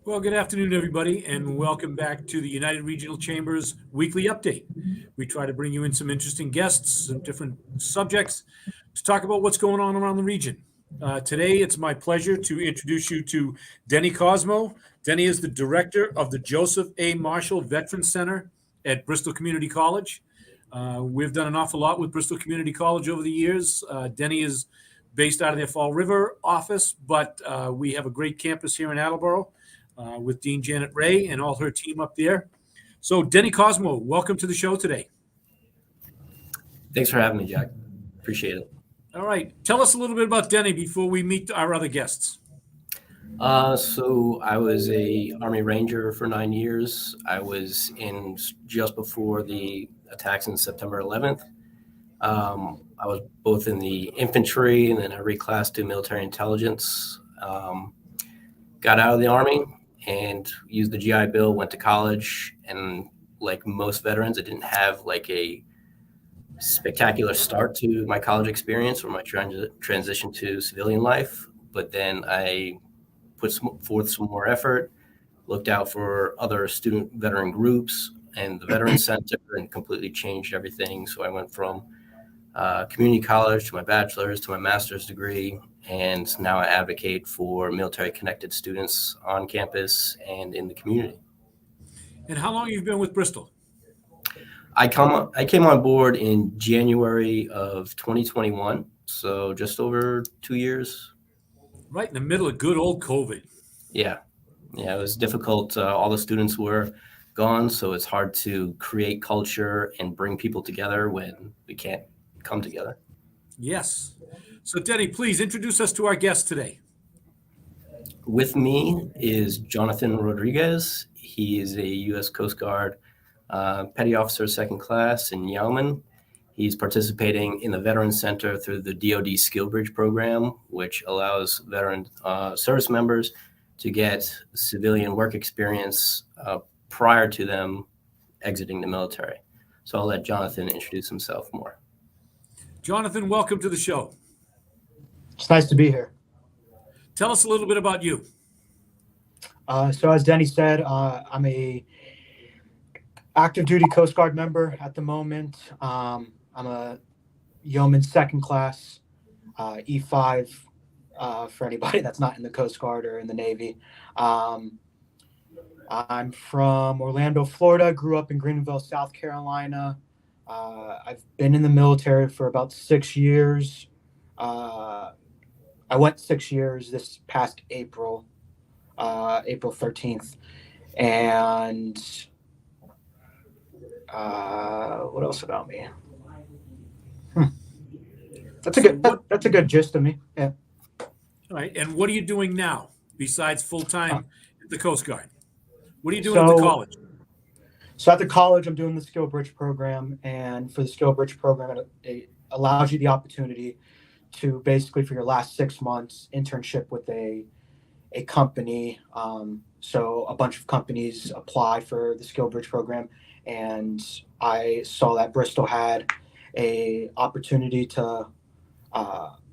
Well, good afternoon, everybody, and welcome back to the United Regional Chambers Weekly Update. We try to bring you in some interesting guests and different subjects to talk about what's going on around the region. Today, it's my pleasure to introduce you to Denny Cosmo. Denny is the director of the Joseph A. Marshall Veterans Center at Bristol Community College. We've done an awful lot with Bristol Community College over the years. Denny is based out of their Fall River office, but we have a great campus here in Attleboro. With Dean Janet Ray and all her team up there. So, Denny Cosmo, welcome to the show today. Thanks for having me, Jack. Appreciate it. All right. Tell us a little bit about Denny before we meet our other guests. So I was a Army Ranger for 9 years. I was in just before the attacks on September 11th. I was both in the infantry and then I reclassed to military intelligence. Got out of the Army and used the GI Bill, went to college, and like most veterans, I didn't have like a spectacular start to my college experience or my transition to civilian life. But then I put forth some more effort, looked out for other student veteran groups and the Veterans Center, and completely changed everything. So I went from community college to my bachelor's to my master's degree. And now I advocate for military connected students on campus and in the community. And how long have you been with Bristol? I came on board in January of 2021, so just over 2 years. Right in the middle of good old COVID. Yeah, it was difficult. All the students were gone, so it's hard to create culture and bring people together when we can't come together. Yes. So, Denny, please introduce us to our guest today. With me is Jonathan Rodriguez. He is a U.S. Coast Guard Petty Officer Second Class in Yeoman. He's participating in the Veterans Center through the DoD Skill Bridge program, which allows veteran service members to get civilian work experience prior to them exiting the military. So I'll let Jonathan introduce himself more. Jonathan, welcome to the show. It's nice to be here. Tell us a little bit about you. So as Denny said, I'm a active duty Coast Guard member at the moment. I'm a Yeoman Second Class, E5 for anybody that's not in the Coast Guard or in the Navy. I'm from Orlando, Florida, grew up in Greenville, South Carolina. I've been in the military for about 6 years. I went 6 years this past April 13th. And what else about me? That's a good gist of me. Yeah. All right. And what are you doing now besides full-time at the Coast Guard? What are you doing at the college? So at the college, I'm doing the Skill Bridge program. And for the Skill Bridge program, it allows you the opportunity to basically, for your last 6 months, internship with a company. So a bunch of companies apply for the Skill Bridge program. And I saw that Bristol had a opportunity to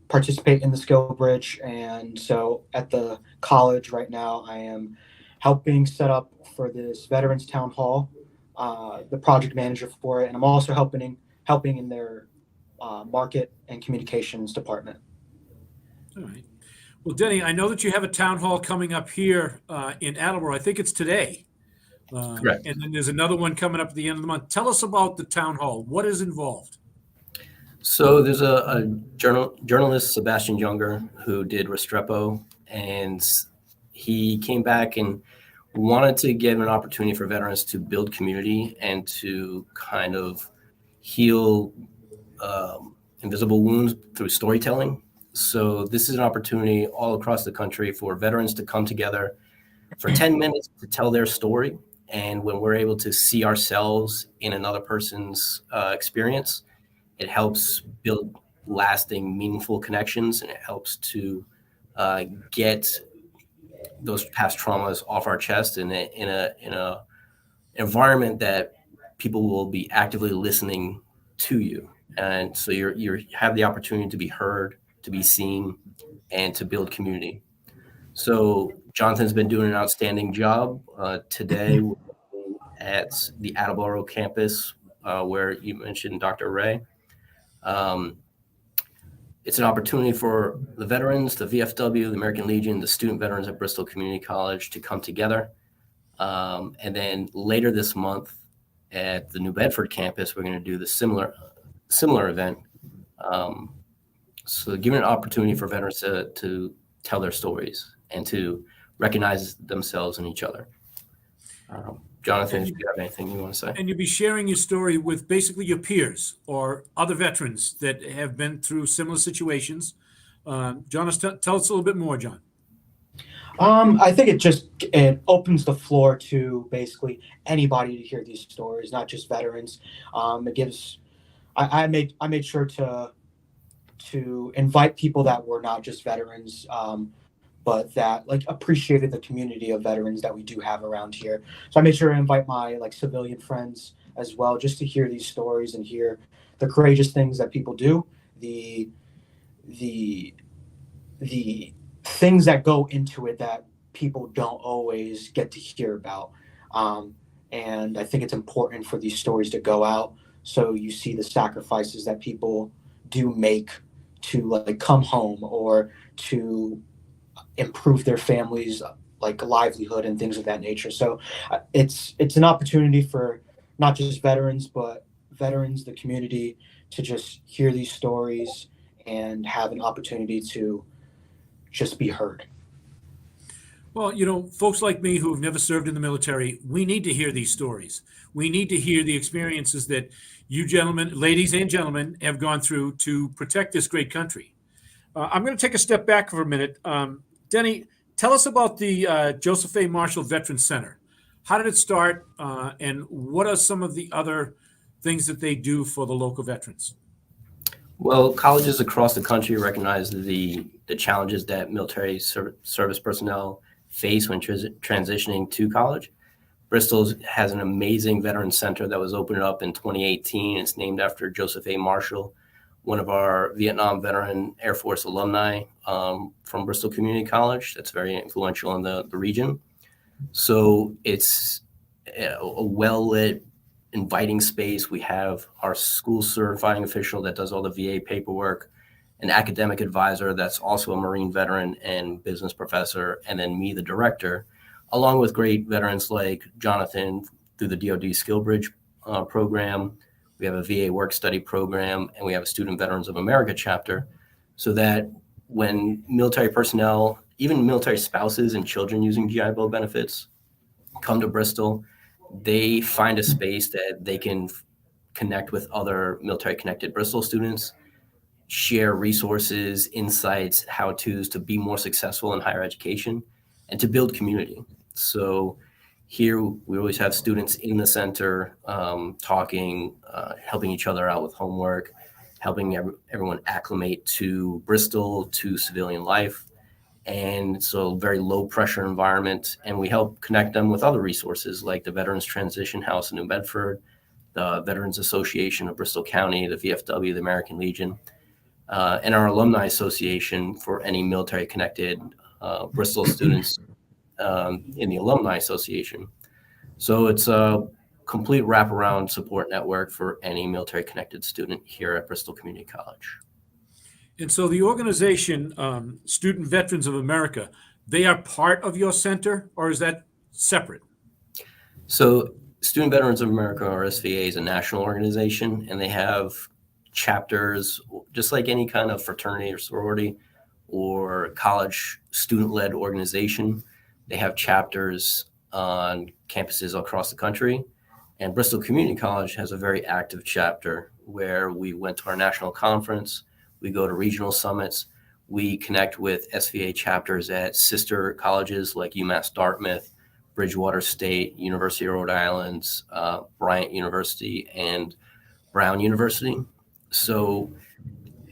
participate in the Skill Bridge. And so at the college right now, I am helping set up for this Veterans Town Hall, the project manager for it. And I'm also helping in their market and communications department. All right. Well, Denny, I know that you have a town hall coming up here in Attleboro. I think it's today. Correct. And then there's another one coming up at the end of the month. Tell us about the town hall. What is involved? So there's a journalist, Sebastian Younger, who did Restrepo, and he came back and wanted to give an opportunity for veterans to build community and to kind of heal invisible wounds through storytelling. So this is an opportunity all across the country for veterans to come together for 10 minutes to tell their story. And when we're able to see ourselves in another person's experience, it helps build lasting, meaningful connections, and it helps to get those past traumas off our chest in a environment that people will be actively listening to you. And so you have the opportunity to be heard, to be seen, and to build community. So Jonathan's been doing an outstanding job. Today we're at the Attleboro campus, where you mentioned Dr. Ray. It's an opportunity for the veterans, the VFW, the American Legion, the student veterans at Bristol Community College to come together. And then later this month at the New Bedford campus, we're going to do the similar event. So giving an opportunity for veterans to tell their stories and to recognize themselves and each other. Jonathan, if you have anything you want to say. And you'll be sharing your story with basically your peers or other veterans that have been through similar situations. Tell us a little bit more, John. I think it opens the floor to basically anybody to hear these stories, not just veterans. It gives. I made sure to invite people that were not just veterans, but that like appreciated the community of veterans that we do have around here. So I made sure to invite my like civilian friends as well, just to hear these stories and hear the courageous things that people do, the things that go into it that people don't always get to hear about. And I think it's important for these stories to go out so you see the sacrifices that people do make to like come home or to improve their families like livelihood and things of that nature. So it's an opportunity for not just veterans but veterans, the community, to just hear these stories and have an opportunity to just be heard. Well, folks like me who have never served in the military, we need to hear these stories. We need to hear the experiences that you gentlemen, ladies and gentlemen, have gone through to protect this great country. I'm going to take a step back for a minute. Denny, tell us about the Joseph A. Marshall Veterans Center. How did it start, and what are some of the other things that they do for the local veterans? Well, colleges across the country recognize the challenges that military service personnel face when transitioning to college. Bristol has an amazing veterans center that was opened up in 2018. It's named after Joseph A. Marshall, one of our Vietnam veteran Air Force alumni from Bristol Community College. That's very influential in the region. So it's a well-lit, inviting space. We have our school certifying official that does all the VA paperwork, an academic advisor that's also a Marine veteran and business professor, and then me, the director, along with great veterans like Jonathan through the DoD Skill Bridge program. We have a VA work study program, and we have a Student Veterans of America chapter, so that when military personnel, even military spouses and children using GI Bill benefits come to Bristol, they find a space that they can connect with other military connected Bristol students, share resources, insights, how-tos to be more successful in higher education and to build community. So here we always have students in the center talking, helping each other out with homework, helping everyone acclimate to Bristol, to civilian life. And so very low pressure environment. And we help connect them with other resources like the Veterans Transition House in New Bedford, the Veterans Association of Bristol County, the VFW, the American Legion, and our Alumni Association for any military connected Bristol students in the Alumni Association. So it's a complete wraparound support network for any military connected student here at Bristol Community College. And so the organization, Student Veterans of America, they are part of your center, or is that separate? So Student Veterans of America, or SVA, is a national organization, and they have chapters, just like any kind of fraternity or sorority or college student-led organization. They have chapters on campuses across the country. And Bristol Community College has a very active chapter where we went to our national conference. We go to regional summits. We connect with SVA chapters at sister colleges like UMass Dartmouth, Bridgewater State, University of Rhode Island, Bryant University, and Brown University. So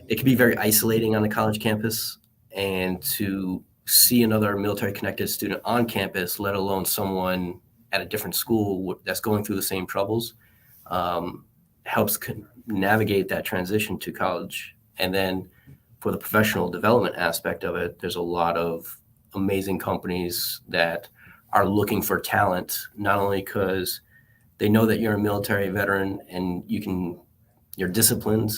it can be very isolating on a college campus, and to see another military connected student on campus, let alone someone at a different school that's going through the same troubles, helps navigate that transition to college. And then for the professional development aspect of it, there's a lot of amazing companies that are looking for talent, not only because they know that you're a military veteran and you're disciplined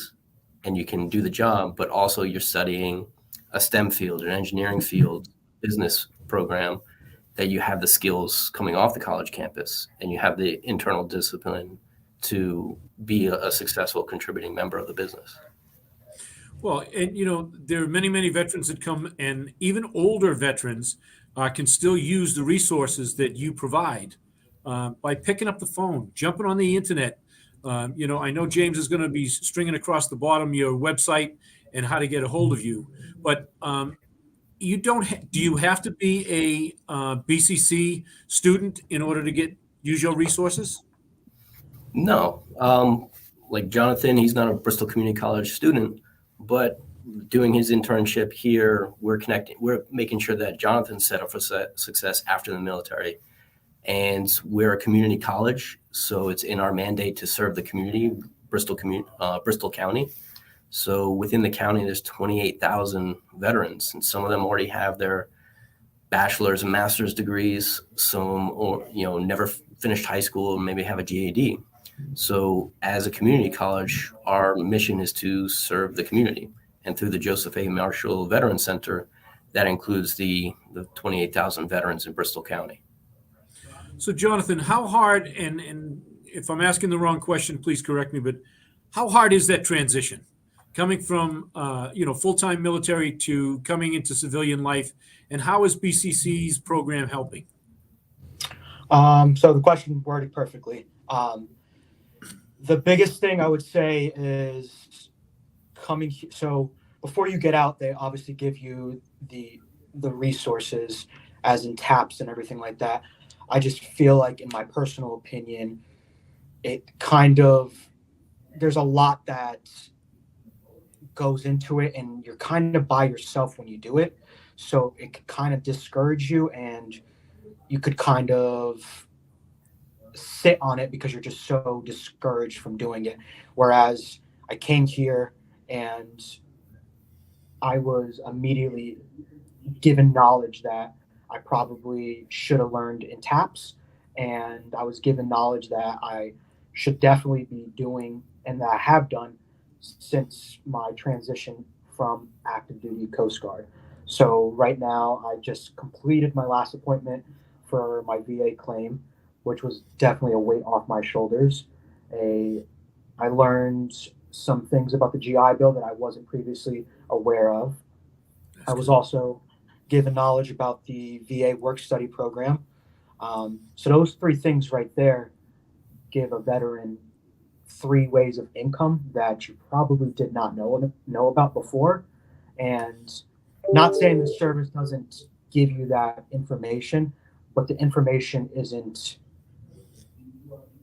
and you can do the job, but also you're studying a STEM field, an engineering field, business program, that you have the skills coming off the college campus and you have the internal discipline to be a successful contributing member of the business. Well, and there are many, many veterans that come, and even older veterans can still use the resources that you provide by picking up the phone, jumping on the internet. I know James is going to be stringing across the bottom your website and how to get a hold of you, but you don't. Do you have to be a BCC student in order to use your resources? No, like Jonathan, he's not a Bristol Community College student, but doing his internship here, we're making sure that Jonathan's set up for success after the military. And we're a community college, so it's in our mandate to serve the community, Bristol County. So within the county, there's 28,000 veterans, and some of them already have their bachelor's and master's degrees. Some, never finished high school and maybe have a GAD. So as a community college, our mission is to serve the community. And through the Joseph A. Marshall Veteran Center, that includes the 28,000 veterans in Bristol County. So, Jonathan, how hard, and if I'm asking the wrong question, please correct me, but how hard is that transition? Coming from, full-time military to coming into civilian life, and how is BCC's program helping? So the question worded perfectly. The biggest thing I would say is so before you get out, they obviously give you the resources as in TAPS and everything like that. I just feel like, in my personal opinion, there's a lot that goes into it, and you're kind of by yourself when you do it. So it could kind of discourage you, and you could kind of sit on it because you're just so discouraged from doing it. Whereas I came here and I was immediately given knowledge that I probably should have learned in TAPS, and I was given knowledge that I should definitely be doing and that I have done since my transition from active duty Coast Guard. So right now I just completed my last appointment for my VA claim, which was definitely a weight off my shoulders. I learned some things about the GI Bill that I wasn't previously aware of. I was also given knowledge about the VA work study program. So those three things right there give a veteran 3 ways of income that you probably did not know about before. And not saying the service doesn't give you that information, but the information isn't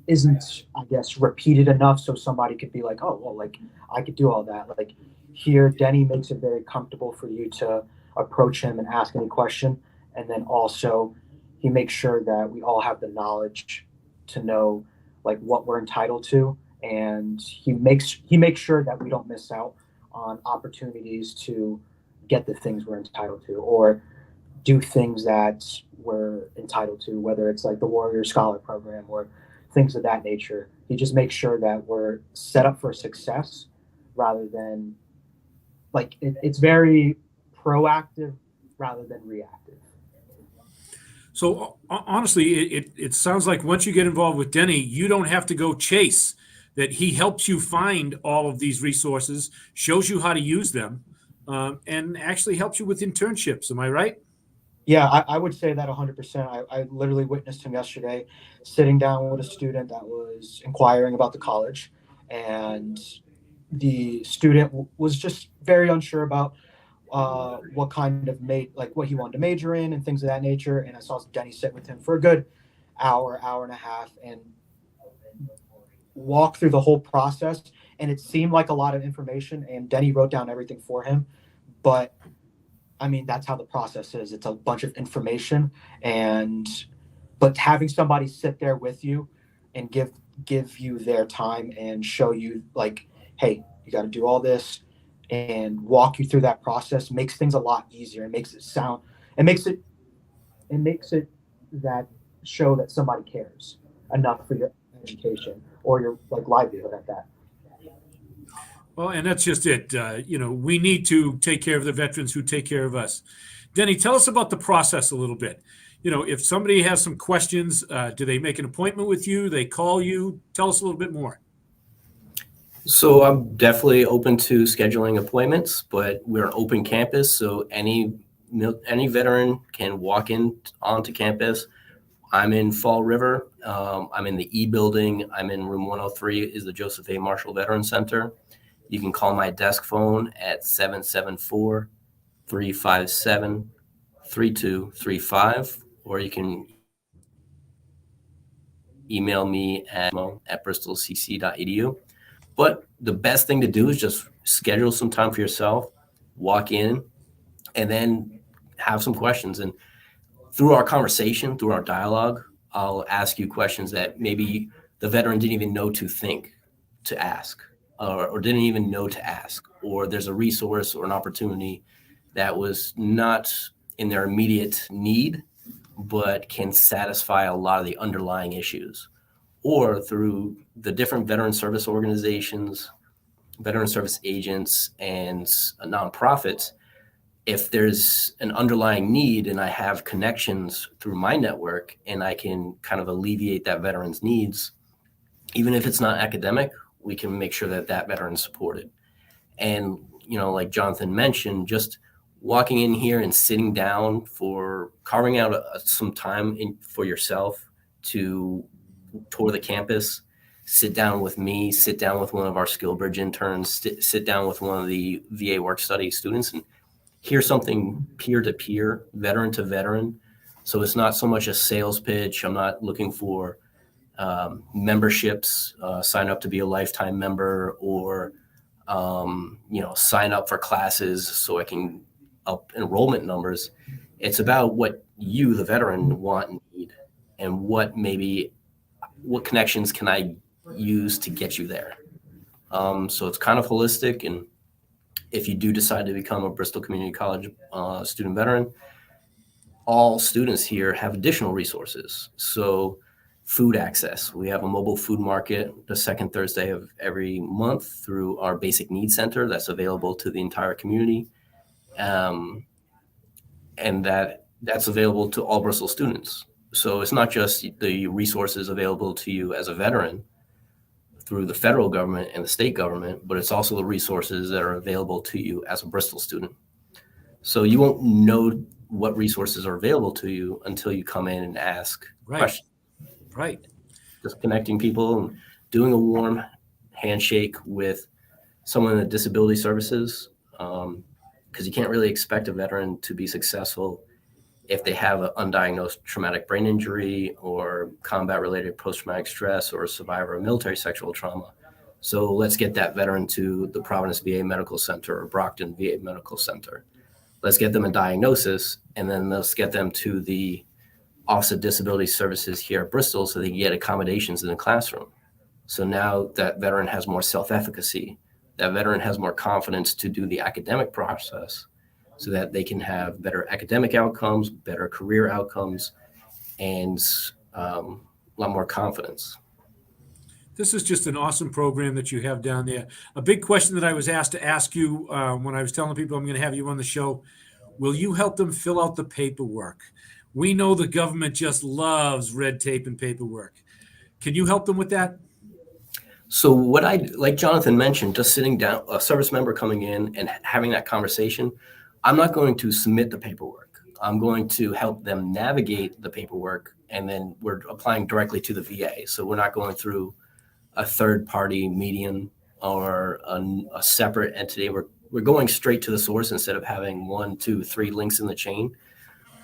I guess repeated enough so somebody could be like, oh well, like I could do all that. Like here, Denny makes it very comfortable for you to approach him and ask any question, and then also he makes sure that we all have the knowledge to know like what we're entitled to, and he makes sure that we don't miss out on opportunities to get the things we're entitled to or do things that we're entitled to, whether it's like the Warrior Scholar Program or things of that nature. He just makes sure that we're set up for success rather than like it's very proactive rather than reactive. So honestly, it sounds like once you get involved with Denny, you don't have to go chase, that he helps you find all of these resources, shows you how to use them, and actually helps you with internships. Am I right? Yeah, I would say that 100%. I literally witnessed him yesterday sitting down with a student that was inquiring about the college, and the student was just very unsure about what kind of what he wanted to major in and things of that nature. And I saw Denny sit with him for a good hour and a half and walk through the whole process. And it seemed like a lot of information, and Denny wrote down everything for him. But I mean, that's how the process is. It's a bunch of information, but having somebody sit there with you and give you their time and show you like, hey, you got to do all this and walk you through that process makes things a lot easier. It makes it sound it makes it that show that somebody cares enough for your education or your like livelihood at that. Well, and that's just it. We need to take care of the veterans who take care of us. Denny, tell us about the process a little bit. If somebody has some questions, do they make an appointment with you? They call you? Tell us a little bit more. So I'm definitely open to scheduling appointments, but we're an open campus, so any veteran can walk in onto campus. I'm in Fall River. I'm in the E building. I'm in room 103 is the Joseph A. Marshall Veteran Center. You can call my desk phone at 774-357-3235, or you can email me at bristolcc.edu. But the best thing to do is just schedule some time for yourself, walk in, and then have some questions. And through our conversation, through our dialogue, I'll ask you questions that maybe the veteran didn't even know to ask, or didn't even know to ask, or there's a resource or an opportunity that was not in their immediate need, but can satisfy a lot of the underlying issues. Or through the different veteran service organizations, veteran service agents, and nonprofits, if there's an underlying need and I have connections through my network and I can kind of alleviate that veteran's needs, even if it's not academic, we can make sure that that veteran's supported. And, like Jonathan mentioned, just walking in here and sitting down carving out some time for yourself to tour the campus, sit down with me, sit down with one of our SkillBridge interns, sit down with one of the VA work study students and hear something peer-to-peer, veteran to veteran. So it's not so much a sales pitch. I'm not looking for memberships, sign up to be a lifetime member, or sign up for classes so I can up enrollment numbers. It's about what you, the veteran, want and need, and what connections can I use to get you there. So it's kind of holistic. And if you do decide to become a Bristol Community College student veteran, all students here have additional resources. So food access. We have a mobile food market the second Thursday of every month through our Basic Needs Center that's available to the entire community. And that's available to all Bristol students. So it's not just the resources available to you as a veteran through the federal government and the state government, but it's also the resources that are available to you as a Bristol student. So you won't know what resources are available to you until you come in and ask questions. Right. Just connecting people and doing a warm handshake with someone in the disability services, because you can't really expect a veteran to be successful if they have an undiagnosed traumatic brain injury or combat-related post-traumatic stress or a survivor of military sexual trauma. So let's get that veteran to the Providence VA Medical Center or Brockton VA Medical Center. Let's get them a diagnosis, and then let's get them to the Office of Disability Services here at Bristol so they can get accommodations in the classroom. So now that veteran has more self-efficacy, that veteran has more confidence to do the academic process so that they can have better academic outcomes, better career outcomes, and a lot more confidence. This is just an awesome program that you have down there. A big question that I was asked to ask you when I was telling people I'm going to have you on the show, will you help them fill out the paperwork? We know the government just loves red tape and paperwork. Can you help them with that? So like Jonathan mentioned, just sitting down, a service member coming in and having that conversation, I'm not going to submit the paperwork. I'm going to help them navigate the paperwork, and then we're applying directly to the VA. So we're not going through a third-party medium or a separate entity. We're going straight to the source instead of having 1, 2, 3 links in the chain.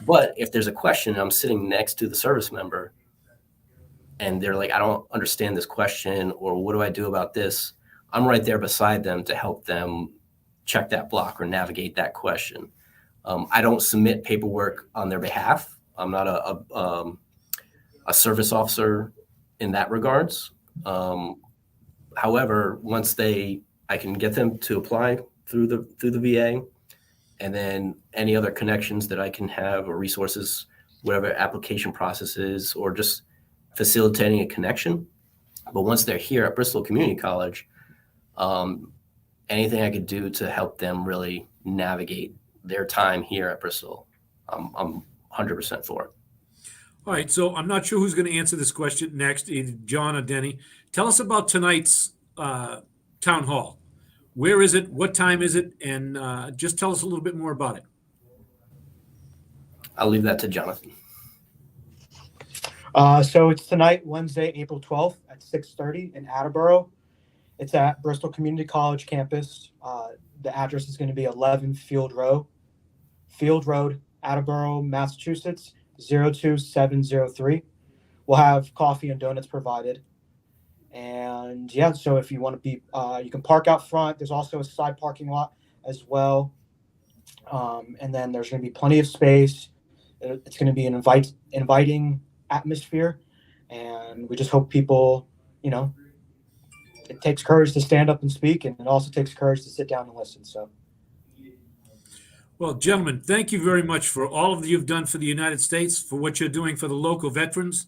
But if there's a question, I'm sitting next to the service member, and they're like, I don't understand this question, or what do I do about this? I'm right there beside them to help them check that block or navigate that question. I don't submit paperwork on their behalf. I'm not a service officer in that regards. However, once I can get them to apply through the VA, and then any other connections that I can have or resources, whatever application processes, or just facilitating a connection. But once they're here at Bristol Community College, anything I could do to help them really navigate their time here at Bristol, I'm 100% for it. All right, so I'm not sure who's going to answer this question next, either John or Denny. Tell us about tonight's town hall. Where is it? What time is it? And just tell us a little bit more about it. I'll leave that to Jonathan. So it's tonight, Wednesday, April 12th at 6:30 in Attleboro. It's at Bristol Community College campus. The address is going to be 11 Field Road, Attleboro, Massachusetts, 02703. We'll have coffee and donuts provided. And yeah, so if you want to be, you can park out front. There's also a side parking lot as well. And then there's going to be plenty of space. It's going to be an inviting atmosphere. And we just hope people, it takes courage to stand up and speak, and it also takes courage to sit down and listen. So, well, gentlemen, thank you very much for all of you've done for the United States, for what you're doing for the local veterans.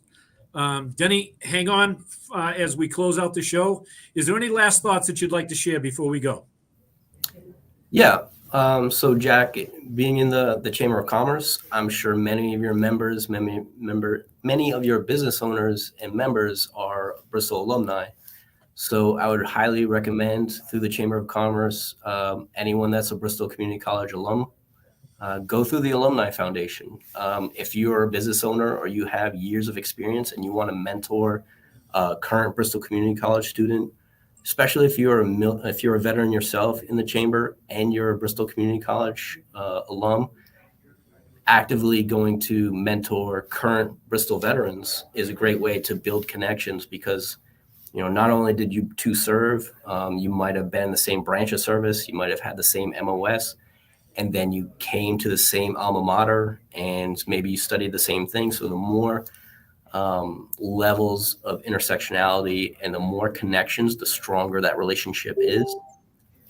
Denny, hang on as we close out the show. Is there any last thoughts that you'd like to share before we go? Yeah. So Jack, being in the Chamber of Commerce, I'm sure many of your members, many of your business owners and members are Bristol alumni. So I would highly recommend through the Chamber of Commerce, anyone that's a Bristol Community College alum, go through the Alumni Foundation. If you're a business owner or you have years of experience and you want to mentor a current Bristol Community College student, especially if you're a veteran yourself in the Chamber and you're a Bristol Community College alum, actively going to mentor current Bristol veterans is a great way to build connections, because not only did you two serve, you might have been in the same branch of service, you might have had the same MOS, and then you came to the same alma mater and maybe you studied the same thing. So the more levels of intersectionality and the more connections, the stronger that relationship is.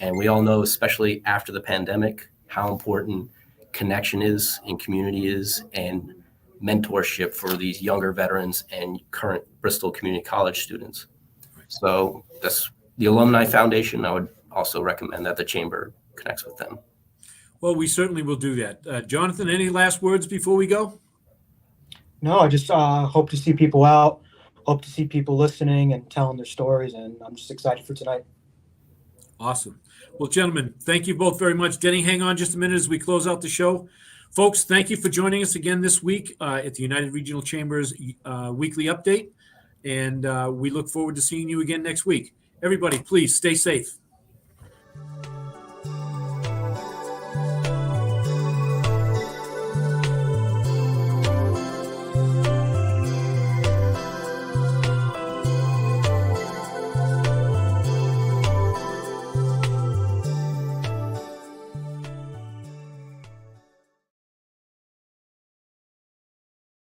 And we all know, especially after the pandemic, how important connection is and community is, and mentorship for these younger veterans and current Bristol Community College students. So that's the Alumni Foundation. I would also recommend that the Chamber connects with them. Well, we certainly will do that. Jonathan, any last words before we go? No, I just hope to see people out, hope to see people listening and telling their stories, and I'm just excited for tonight. Awesome. Well, gentlemen, thank you both very much. Denny, hang on just a minute as we close out the show. Folks, thank you for joining us again this week at the United Regional Chambers weekly update, and we look forward to seeing you again next week. Everybody, please stay safe.